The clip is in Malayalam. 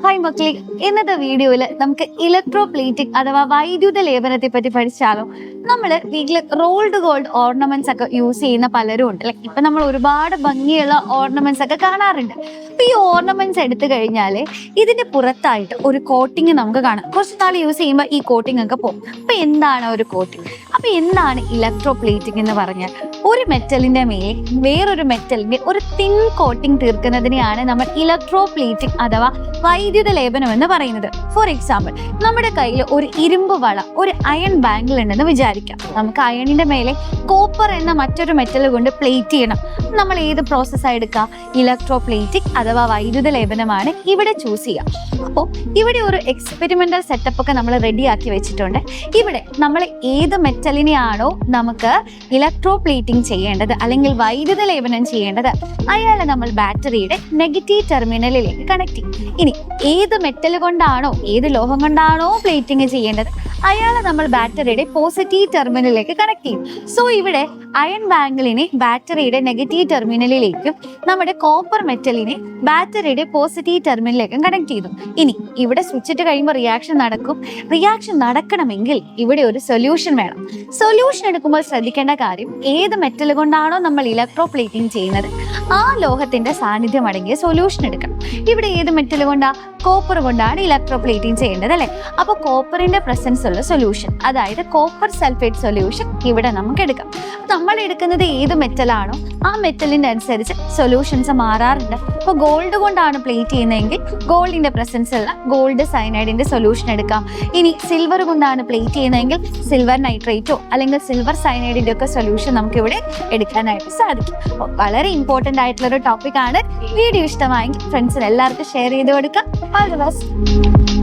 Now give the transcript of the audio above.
ഹായ് മക്കളെ, ഇന്നത്തെ വീഡിയോയിൽ നമുക്ക് ഇലക്ട്രോപ്ലേറ്റിക് അഥവാ വൈദ്യുത ലേപനത്തെ പറ്റി പഠിച്ചാലോ. നമ്മൾ വീട്ടിൽ റോൾഡ് ഗോൾഡ് ഓർണമെന്റ്സ് ഒക്കെ യൂസ് ചെയ്യുന്ന പലരും ഉണ്ട്. ഇപ്പൊ നമ്മൾ ഒരുപാട് ഭംഗിയുള്ള ഓർണമെന്റ്സ് ഒക്കെ കാണാറുണ്ട്. അപ്പൊ ഈ ഓർണമെന്റ്സ് എടുത്തു കഴിഞ്ഞാൽ ഇതിന്റെ പുറത്തായിട്ട് ഒരു കോട്ടിങ് നമുക്ക് കാണാം. കുറച്ച് നാൾ യൂസ് ചെയ്യുമ്പോൾ ഈ കോട്ടിങ് ഒക്കെ പോകും. അപ്പൊ എന്താണ് ഒരു കോട്ടിങ്? അപ്പൊ എന്താണ് ഇലക്ട്രോപ്ലേറ്റിംഗ് എന്ന് പറഞ്ഞാൽ? ഒരു മെറ്റലിന്റെ മേൽ വേറൊരു മെറ്റലിന്റെ ഒരു തിൻ കോട്ടിംഗ് തീർക്കുന്നതിനെയാണ് നമ്മൾ ഇലക്ട്രോപ്ലേറ്റിംഗ് അഥവാ വൈദ്യുത ലേപനം എന്ന് പറയുന്നത്. ഫോർ എക്സാമ്പിൾ, നമ്മുടെ കയ്യിൽ ഒരു ഇരുമ്പ് വള, ഒരു അയൺ ബാങ്കിൾ ഉണ്ടെന്ന് വിചാരിക്കാം. നമുക്ക് അയണിന്റെ മേലെ കോപ്പർ എന്ന മറ്റൊരു മെറ്റൽ കൊണ്ട് പ്ലേറ്റ് ചെയ്യണം. നമ്മൾ ഏത് പ്രോസസ്സാണ് എടുക്കുക? ഇലക്ട്രോപ്ലേറ്റിംഗ് അഥവാ വൈദ്യുത ലേപനമാണ് ഇവിടെ ചൂസ് ചെയ്യുക. അപ്പോൾ ഇവിടെ ഒരു എക്സ്പെരിമെന്റൽ സെറ്റപ്പ് ഒക്കെ നമ്മൾ റെഡിയാക്കി വെച്ചിട്ടുണ്ട്. ഇവിടെ നമ്മൾ ഏത് മെറ്റലിനെയാണോ നമുക്ക് ഇലക്ട്രോപ്ലേറ്റിംഗ് ചെയ്യേണ്ടത് അല്ലെങ്കിൽ വൈദ്യുത ലേപനം ചെയ്യേണ്ടത്, അയാളെ നമ്മൾ ബാറ്ററിയുടെ നെഗറ്റീവ് ടെർമിനലിലേക്ക് കണക്ട് ചെയ്യും. ഇനി ഏത് മെറ്റൽ കൊണ്ടാണോ, ഏത് ലോഹം കൊണ്ടാണോ പ്ലേറ്റിംഗ് ചെയ്യേണ്ടത്, അയാളെ നമ്മൾ ബാറ്ററിയുടെ പോസിറ്റീവ് ടെർമിനലിലേക്ക് കണക്ട് ചെയ്യും. സോ ഇവിടെ അയൺ ബാങ്കിളിനെ ബാറ്ററിയുടെ നെഗറ്റീവ് ടെർമിനലിലേക്കും നമ്മുടെ കോപ്പർ മെറ്റലിനെ ബാറ്ററിയുടെ പോസിറ്റീവ് ടെർമിനലിലേക്കും കണക്ട് ചെയ്തു. ഇനി ഇവിടെ സ്വിച്ച് ഇട്ട് കഴിയുമ്പോൾ റിയാക്ഷൻ നടക്കും. റിയാക്ഷൻ നടക്കണമെങ്കിൽ ഇവിടെ ഒരു സൊല്യൂഷൻ വേണം. സൊല്യൂഷൻ എടുക്കുമ്പോൾ ശ്രദ്ധിക്കേണ്ട കാര്യം, ഏത് മെറ്റൽ കൊണ്ടാണോ നമ്മൾ ഇലക്ട്രോപ്ലേറ്റിംഗ് ചെയ്യുന്നത് ആ ലോഹത്തിന്റെ സാന്നിധ്യം അടങ്ങിയ സൊല്യൂഷൻ എടുക്കണം. ഇവിടെ ഏത് മെറ്റൽ കൊണ്ടാ? കോപ്പർ കൊണ്ടാണ് ഇലക്ട്രോപ്ലേറ്റിംഗ് ചെയ്യേണ്ടത്, അല്ലെ? അപ്പോൾ കോപ്പറിന്റെ പ്രസൻസ് ഉള്ള സൊല്യൂഷൻ, അതായത് കോപ്പർ സൾഫേറ്റ് സൊല്യൂഷൻ ഇവിടെ നമുക്ക് എടുക്കാം. നമ്മൾ എടുക്കുന്നത് ഏത് മെറ്റലാണോ ആ മെറ്റലിന്റെ അനുസരിച്ച് സൊല്യൂഷൻസ് മാറാറുണ്ട്. അപ്പോൾ ഗോൾഡ് കൊണ്ടാണ് പ്ലേറ്റ് ചെയ്യുന്നതെങ്കിൽ ഗോൾഡിന്റെ പ്രസൻസ് ഉള്ള ഗോൾഡ് സയനൈഡിന്റെ സൊല്യൂഷൻ എടുക്കാം. ഇനി സിൽവർ കൊണ്ടാണ് പ്ലേറ്റ് ചെയ്യുന്നതെങ്കിൽ സിൽവർ നൈട്രേറ്റോ അല്ലെങ്കിൽ സിൽവർ സയനൈഡിന്റെ ഒക്കെ സൊല്യൂഷൻ നമുക്ക് ഇവിടെ എടുക്കാനായിട്ട് സാധിക്കും. വളരെ ഇമ്പോർട്ടന്റ് ആയിട്ടുള്ള ഒരു ടോപ്പിക് ആണ്. വീഡിയോ ഇഷ്ടമായെങ്കിൽ ഫ്രണ്ട്സിന് എല്ലാവർക്കും ഷെയർ ചെയ്ത് കൊടുക്കാം. All the best.